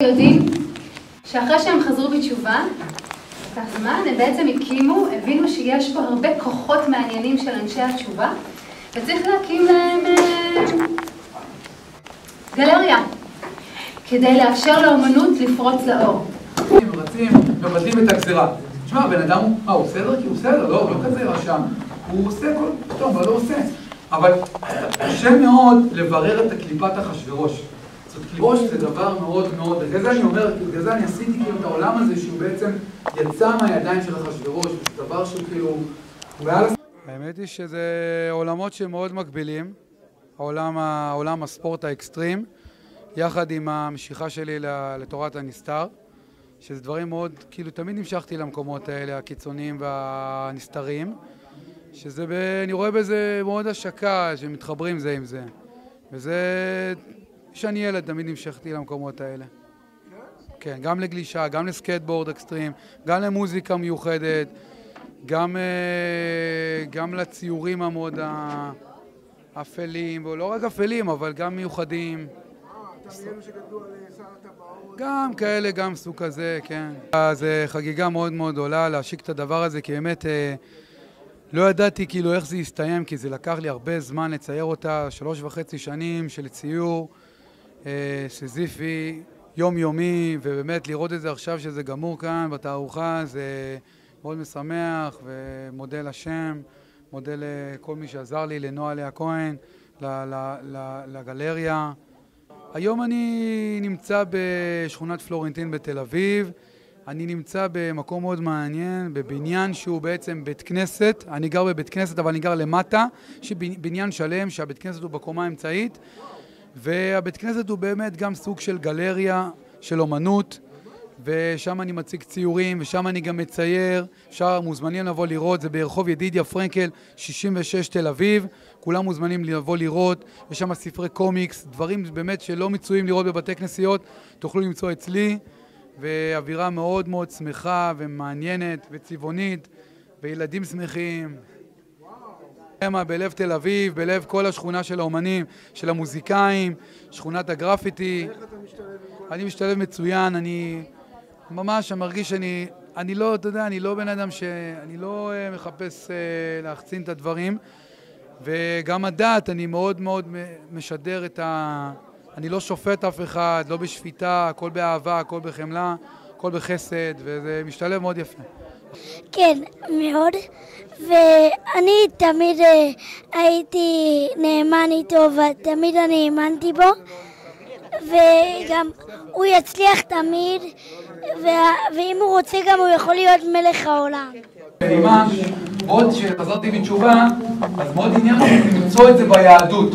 יודעים שאחרי שהם חזרו בתשובה, לקח זמן, הם בעצם הבינו שיש פה הרבה כוחות מעניינים של אנשי התשובה, וצריך להקים להם גלריה, כדי לאפשר לאומנות לפרוץ לאור. הם רצים, מבטלים את הגזירה. תשמע, בן אדם הוא בסדר? כי הוא בסדר, לא כזה רשם. הוא עושה כל טוב, אבל לא עושה. אבל קשה מאוד לברר את הקליפת אחשוורוש. זאת קליפוש זה דבר מאוד מאוד, בגלל זה אני אומר, בגלל זה אני עשיתי כאילו את העולם הזה שהוא בעצם יצא מהידיים של אחשוורוש, וזה דבר שהוא כאילו, הוא היה לסדר. האמת היא שזה עולמות שמאוד מקבילים, העולם הספורט האקסטרים, יחד עם המשיכה שלי לתורת הנסתר, שזה דברים מאוד, כאילו תמיד נמשכתי למקומות האלה, הקיצוניים והנסתרים, אני רואה בזה מאוד השקה שמתחברים זה עם זה. וזה, כשאני ילד תמיד נמשכתי למקומות האלה. כן, גם לגלישה, גם לסקייטבורד אקסטרים, גם למוזיקה מיוחדת, גם לציורים המאוד אפלים, ולא רק אפלים, אבל גם מיוחדים. דמיינו שגדלו על שר הטבעות. גם כאלה, גם סוג כזה, כן. זו חגיגה מאוד מאוד גדולה להשיק את הדבר הזה, כי באמת לא ידעתי כאילו איך זה יסתיים, כי זה לקח לי הרבה זמן לצייר אותה, 3.5 שנים של ציור סזיפי, יומיומי, ובאמת לראות את זה עכשיו שזה גמור כאן בתערוכה, זה מאוד משמח, ומודה לשם, מודה לכל מי שעזר לי, לנועה לאה כהן, לגלריה. היום אני נמצא בשכונת פלורנטין בתל אביב, אני נמצא במקום מאוד מעניין, בבניין שהוא בעצם בית כנסת, אני גר בבית כנסת אבל אני גר למטה, בניין שלם שהבית כנסת הוא בקומה האמצעית, והבית כנסת הוא באמת גם סוג של גלריה של אומנות, ושם אני מציג ציורים, ושם אני גם מצייר, אפשר מוזמנים לבוא לראות, זה ברחוב ידידיה פרנקל 66 תל אביב, כולם מוזמנים לבוא לראות, יש שם ספרי קומיקס, דברים באמת שלא מצויים לראות בבתי כנסיות, תוכלו למצוא אצלי, ואווירה מאוד מאוד שמחה ומעניינת וצבעונית, וילדים שמחים. בלב תל אביב, בלב כל השכונה של האומנים, של המוזיקאים, שכונת הגרפיטי. איך אתה משתלב עם כל... אני משתלב מצוין, אני ממש מרגיש אני לא, אתה יודע, אני לא בן אדם אני לא מחפש להחצין את הדברים, וגם הדת, אני מאוד מאוד משדר אני לא שופט אף אחד, לא בשפיטה, הכל באהבה, הכל בחמלה, הכל בחסד, וזה משתלב מאוד יפה. כן, מאוד, ואני תמיד הייתי נאמן איתו ותמיד אני האמנתי בו, וגם הוא יצליח תמיד, ואם הוא רוצה גם הוא יכול להיות מלך העולם. בנימה, עוד שחזרתי בתשובה, אז מאוד עניין אותי למצוא את זה ביהדות.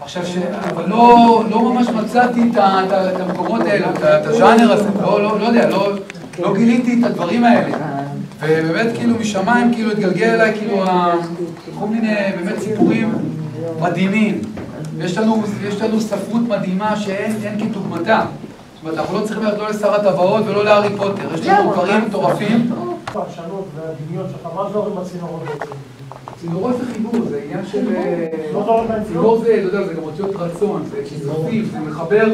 עכשיו, אבל לא ממש מצאתי את המקומות האלה, את הז'אנר הזה, לא יודע, לא גיליתי את הדברים האלה. ובאמת כאילו משמיים כאילו התגלגל אליי כאילו כל מיני באמת סיפורים מדהימים. יש לנו ספרות מדהימה שאין כדוגמתה. זאת אומרת, אנחנו לא צריכים להיות לא לשר הטבעות ולא להארי פוטר. יש לנו דברים מטורפים. הפרשנות והדמיון שלך, מה זה הורים בצינורות בעצם? צינורות זה חיבור, זה עניין של... צינור זה, אתה יודע, זה גם אותיות רצון, זה כיזופים, זה מחבר